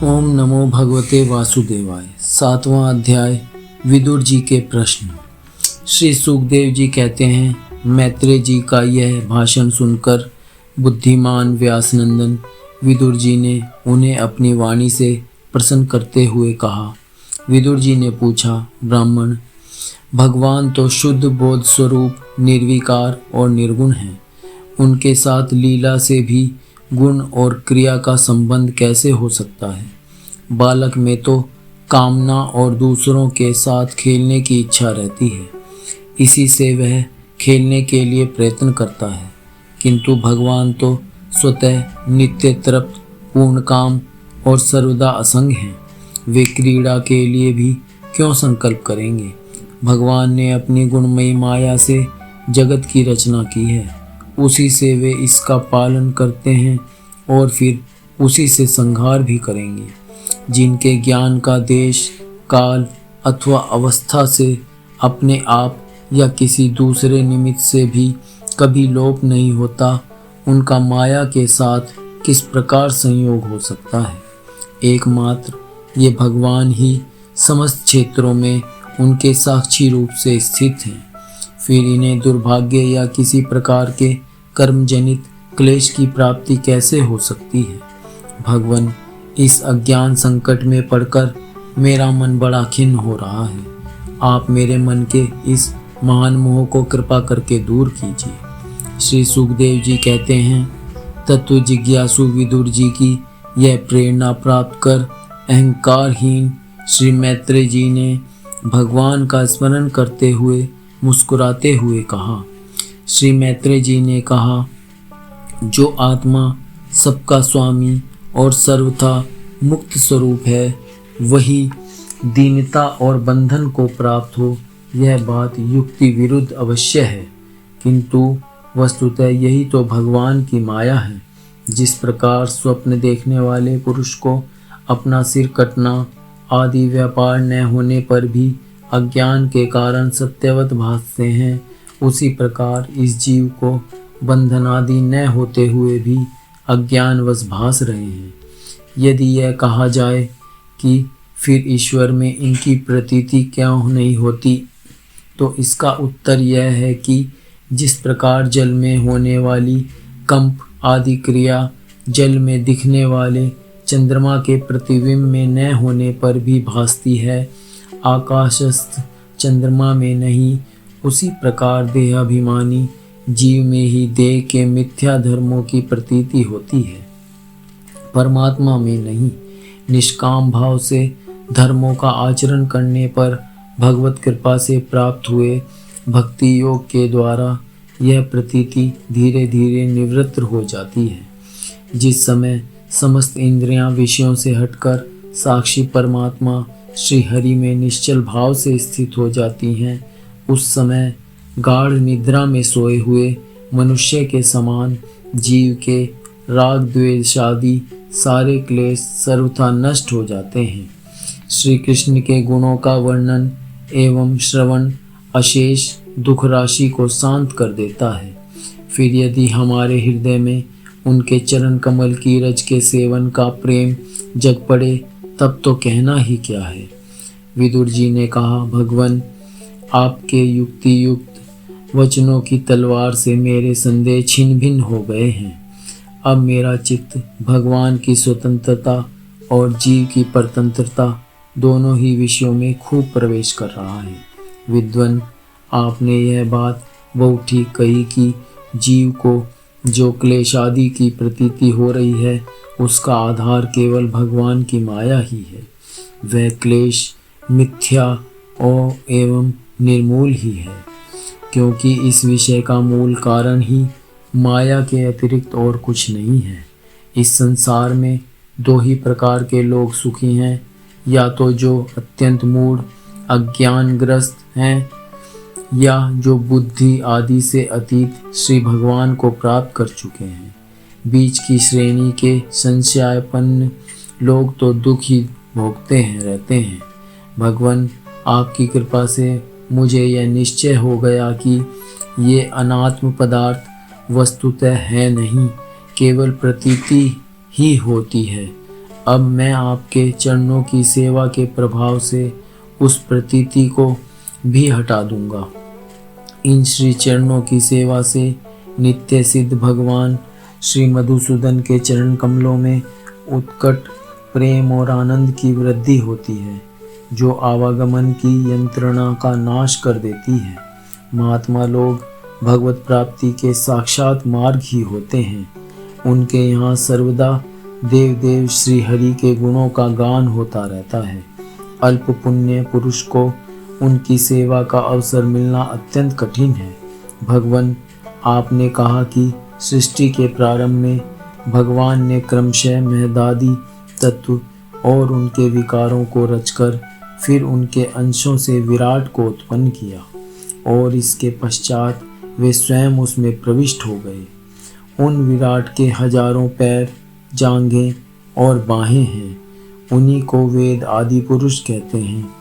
ओम नमो भगवते वासुदेवाय। 7वां अध्याय। विदुर जी के प्रश्न। श्री सुखदेव जी कहते हैं, मैत्रेय जी का यह भाषण सुनकर बुद्धिमान व्यासनंदन विदुर जी ने उन्हें अपनी वाणी से प्रसन्न करते हुए कहा। विदुर जी ने पूछा, ब्राह्मण, भगवान तो शुद्ध बोध स्वरूप निर्विकार और निर्गुण हैं। उनके साथ लीला से भी गुण और क्रिया का संबंध कैसे हो सकता है? बालक में तो कामना और दूसरों के साथ खेलने की इच्छा रहती है, इसी से वह खेलने के लिए प्रयत्न करता है। किंतु भगवान तो स्वतः नित्य तृप्त, पूर्ण काम और सर्वदा असंग हैं। वे क्रीड़ा के लिए भी क्यों संकल्प करेंगे? भगवान ने अपनी गुणमयी माया से जगत की रचना की है, उसी से वे इसका पालन करते हैं और फिर उसी से संहार भी करेंगे। जिनके ज्ञान का देश, काल अथवा अवस्था से अपने आप या किसी दूसरे निमित्त से भी कभी लोप नहीं होता, उनका माया के साथ किस प्रकार संयोग हो सकता है? एकमात्र ये भगवान ही समस्त क्षेत्रों में उनके साक्षी रूप से स्थित हैं। फिर इन्हें दुर्भाग्य या किसी प्रकार के कर्मजनित क्लेश की प्राप्ति कैसे हो सकती है? भगवान, इस अज्ञान संकट में पड़कर मेरा मन बड़ा खिन्न हो रहा है। आप मेरे मन के इस महान मोह को कृपा करके दूर कीजिए। श्री सुखदेव जी कहते हैं, तत्व जिज्ञासु विदुर जी की यह प्रेरणा प्राप्त कर अहंकारहीन श्री मैत्रेय जी ने भगवान का स्मरण करते हुए मुस्कुराते हुए कहा। श्री मैत्रेय जी ने कहा, जो आत्मा सबका स्वामी और सर्वथा मुक्त स्वरूप है, वही दीनता और बंधन को प्राप्त हो, यह बात युक्ति विरुद्ध अवश्य है। किंतु वस्तुतः यही तो भगवान की माया है। जिस प्रकार स्वप्न देखने वाले पुरुष को अपना सिर कटना आदि व्यापार न होने पर भी अज्ञान के कारण सत्यवत भासते हैं, उसी प्रकार इस जीव को बंधन आदि न होते हुए भी अज्ञानवश भास रहे हैं। यदि यह कहा जाए कि फिर ईश्वर में इनकी प्रतीति क्यों नहीं होती, तो इसका उत्तर यह है कि जिस प्रकार जल में होने वाली कंप आदि क्रिया जल में दिखने वाले चंद्रमा के प्रतिबिंब में न होने पर भी भासती है, आकाशस्थ चंद्रमा में नहीं, उसी प्रकार देहाभिमानी जीव में ही देह के मिथ्या धर्मों की प्रतीति होती है, परमात्मा में नहीं। निष्काम भाव से धर्मों का आचरण करने पर भगवत कृपा से प्राप्त हुए भक्ति योग के द्वारा यह प्रतीति धीरे धीरे निवृत्त हो जाती है। जिस समय समस्त इंद्रियां विषयों से हटकर साक्षी परमात्मा श्री हरि में निश्चल भाव से स्थित हो जाती हैं, उस समय गाढ़ निद्रा में सोए हुए मनुष्य के समान जीव के राग द्वेष आदि सारे क्लेश सर्वथा नष्ट हो जाते हैं। श्री कृष्ण के गुणों का वर्णन एवं श्रवण अशेष दुख राशि को शांत कर देता है। फिर यदि हमारे हृदय में उनके चरण कमल की रज के सेवन का प्रेम जग पड़े, तब तो कहना ही क्या है। विदुर जी ने कहा, भगवान, आपके युक्ति युक्त वचनों की तलवार से मेरे संदेह छिन्न भिन्न हो गए हैं। अब मेरा चित्त भगवान की स्वतंत्रता और जीव की परतंत्रता दोनों ही विषयों में खूब प्रवेश कर रहा है। विद्वान, आपने यह बात बहुत ठीक कही कि जीव को जो क्लेश आदि की प्रतीति हो रही है, उसका आधार केवल भगवान की माया ही है। वह क्लेश मिथ्या और एवं निर्मूल ही है, क्योंकि इस विषय का मूल कारण ही माया के अतिरिक्त और कुछ नहीं है। इस संसार में दो ही प्रकार के लोग सुखी हैं, या तो जो अत्यंत मूढ़ अज्ञानग्रस्त हैं, या जो बुद्धि आदि से अतीत श्री भगवान को प्राप्त कर चुके हैं। बीच की श्रेणी के संशयापन्न लोग तो दुख ही भोगते हैं रहते हैं। भगवान, आपकी कृपा से मुझे यह निश्चय हो गया कि ये अनात्म पदार्थ वस्तुतः है नहीं, केवल प्रतीति ही होती है। अब मैं आपके चरणों की सेवा के प्रभाव से उस प्रतीति को भी हटा दूंगा। इन श्री चरणों की सेवा से नित्य सिद्ध भगवान श्री मधुसूदन के चरण कमलों में उत्कट प्रेम और आनंद की वृद्धि होती है, जो आवागमन की यंत्रणा का नाश कर देती है। महात्मा लोग भगवत प्राप्ति के साक्षात मार्ग ही होते हैं। उनके यहाँ सर्वदा देव देव श्री हरि के गुणों का गान होता रहता है। अल्प पुण्य पुरुष को उनकी सेवा का अवसर मिलना अत्यंत कठिन है। भगवान, आपने कहा कि सृष्टि के प्रारंभ में भगवान ने क्रमशः महदादि तत्व और उनके विकारों को रचकर फिर उनके अंशों से विराट को उत्पन्न किया और इसके पश्चात वे स्वयं उसमें प्रविष्ट हो गए। उन विराट के हजारों पैर, जांघें और बाहें हैं। उन्हीं को वेद आदि पुरुष कहते हैं।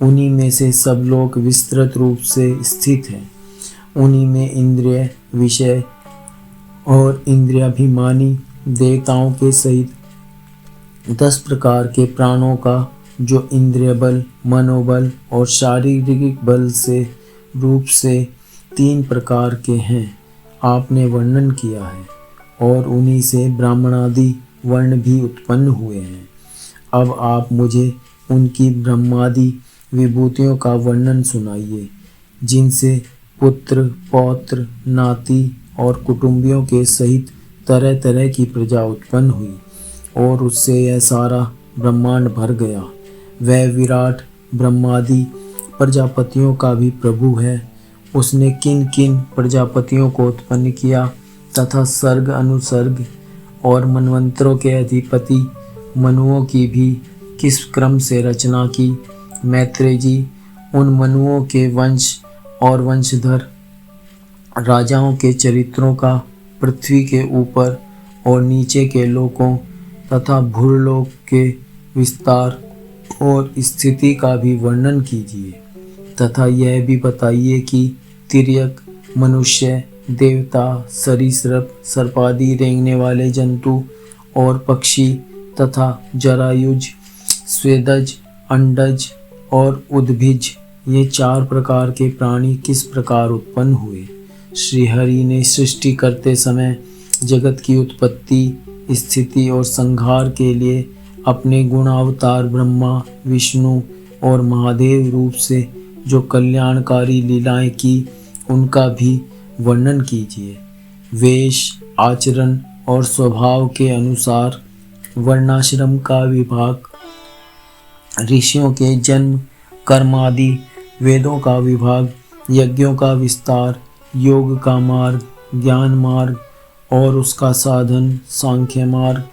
उन्हीं में से सब लोग विस्तृत रूप से स्थित हैं। उन्हीं में इंद्रिय, विषय और इंद्रियाभिमानी देवताओं के सहित 10 प्रकार के प्राणों का, जो इंद्रिय बल, मनोबल और शारीरिक बल से रूप से 3 प्रकार के हैं, आपने वर्णन किया है और उन्हीं से ब्राह्मणादि वर्ण भी उत्पन्न हुए हैं। अब आप मुझे उनकी ब्रह्मादि विभूतियों का वर्णन सुनाइए, जिनसे पुत्र, पौत्र, नाती और कुटुंबियों के सहित तरह तरह की प्रजा उत्पन्न हुई और उससे यह सारा ब्रह्मांड भर गया। वह विराट ब्रह्मादि प्रजापतियों का भी प्रभु है। उसने किन किन प्रजापतियों को उत्पन्न किया तथा सर्ग, अनुसर्ग और मनवंतरों के अधिपति मनुओं की भी किस क्रम से रचना की। मैत्रेय जी, उन मनुओं के वंश और वंशधर राजाओं के चरित्रों का पृथ्वी के ऊपर और नीचे के लोकों तथा भूलोक के विस्तार और स्थिति का भी वर्णन कीजिए तथा यह भी बताइए कि तिर्यक, मनुष्य, देवता, सरीसृप, सर्पादि रेंगने वाले जंतु और पक्षी तथा जरायुज, स्वेदज, अंडज और उद्भिज, ये 4 प्रकार के प्राणी किस प्रकार उत्पन्न हुए। श्री हरि ने सृष्टि करते समय जगत की उत्पत्ति, स्थिति और संहार के लिए अपने गुणावतार ब्रह्मा, विष्णु और महादेव रूप से जो कल्याणकारी लीलाएं की, उनका भी वर्णन कीजिए। वेश, आचरण और स्वभाव के अनुसार वर्णाश्रम का विभाग, ऋषियों के जन्म, कर्म आदि, वेदों का विभाग, यज्ञों का विस्तार, योग का मार्ग, ज्ञान मार्ग और उसका साधन, सांख्य मार्ग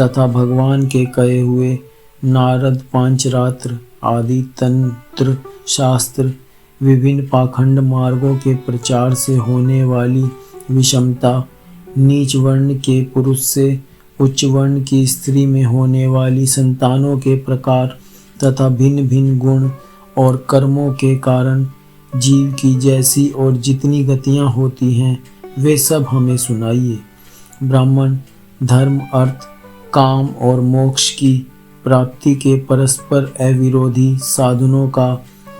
तथा भगवान के कहे हुए नारद पांचरात्र आदि तंत्र शास्त्र, विभिन्न पाखंड मार्गों के प्रचार से होने वाली विषमता, नीच वर्ण के पुरुष से उच्च वर्ण की स्त्री में होने वाली संतानों के प्रकार तथा भिन्न भिन्न गुण और कर्मों के कारण जीव की जैसी और जितनी गतियां होती हैं, वे सब हमें सुनाइए। ब्राह्मण धर्म, अर्थ, काम और मोक्ष की प्राप्ति के परस्पर अविरोधी साधनों का,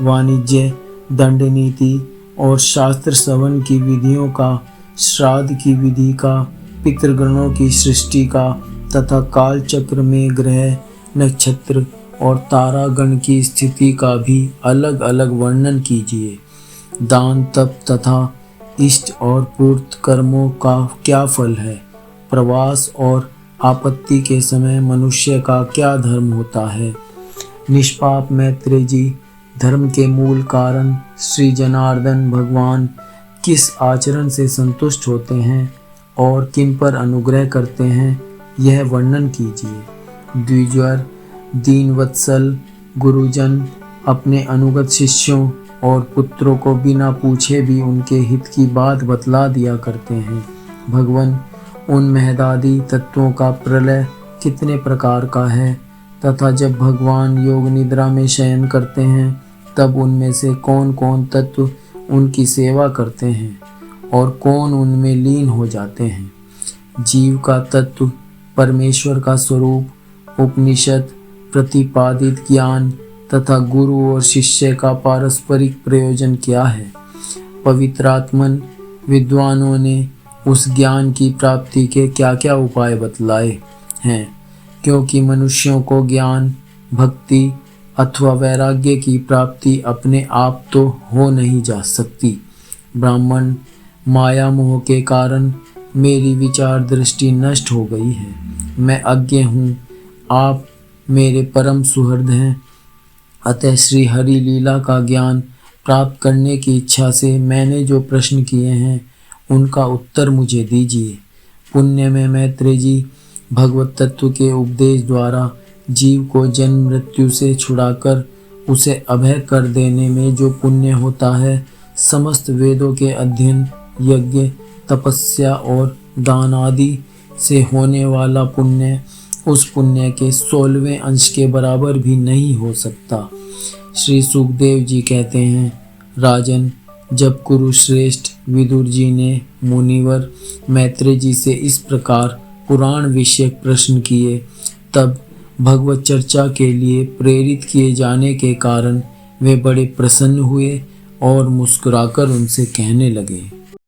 वाणिज्य, दंड नीति और शास्त्र श्रवण की विधियों का, श्राद्ध की विधि का, पितृगणों की सृष्टि का तथा काल चक्र में ग्रह, नक्षत्र और तारागण की स्थिति का भी अलग अलग वर्णन कीजिए। दान, तप तथा इष्ट और पूर्त कर्मों का क्या फल है। प्रवास और आपत्ति के समय मनुष्य का क्या धर्म होता है। निष्पाप मैत्रेय जी, धर्म के मूल कारण श्री जनार्दन भगवान किस आचरण से संतुष्ट होते हैं और किन पर अनुग्रह करते हैं, यह वर्णन कीजिए। द्विजवर, दीनवत्सल गुरुजन अपने अनुगत शिष्यों और पुत्रों को बिना पूछे भी उनके हित की बात बतला दिया करते हैं। भगवान, उन महदादि तत्वों का प्रलय कितने प्रकार का है तथा जब भगवान योग निद्रा में शयन करते हैं तब उनमें से कौन कौन तत्व उनकी सेवा करते हैं और कौन उनमें लीन हो जाते हैं। जीव का तत्व, परमेश्वर का स्वरूप उपनिषद प्रतिपादित ज्ञान तथा गुरु और शिष्य का पारस्परिक प्रयोजन क्या है। पवित्रात्मन विद्वानों ने उस ज्ञान की प्राप्ति के क्या क्या उपाय बतलाए हैं, क्योंकि मनुष्यों को ज्ञान, भक्ति अथवा वैराग्य की प्राप्ति अपने आप तो हो नहीं जा सकती। ब्राह्मण, माया मोह के कारण मेरी विचार दृष्टि नष्ट हो गई है। मैं अज्ञ हूँ, आप मेरे परम सुहृद हैं, अतः श्री हरि लीला का ज्ञान प्राप्त करने की इच्छा से मैंने जो प्रश्न किए हैं उनका उत्तर मुझे दीजिए। पुण्य में मैत्रेय जी भगवत तत्व के उपदेश द्वारा जीव को जन्म मृत्यु से छुड़ाकर उसे अभय कर देने में जो पुण्य होता है, समस्त वेदों के अध्ययन, यज्ञ, तपस्या और दान आदि से होने वाला पुण्य उस पुण्य के 16वें अंश के बराबर भी नहीं हो सकता। श्री सुखदेव जी कहते हैं, राजन, जब कुरुश्रेष्ठ विदुर जी ने मुनिवर मैत्रेय जी से इस प्रकार पुराण विषयक प्रश्न किए, तब भगवत चर्चा के लिए प्रेरित किए जाने के कारण वे बड़े प्रसन्न हुए और मुस्कुराकर उनसे कहने लगे,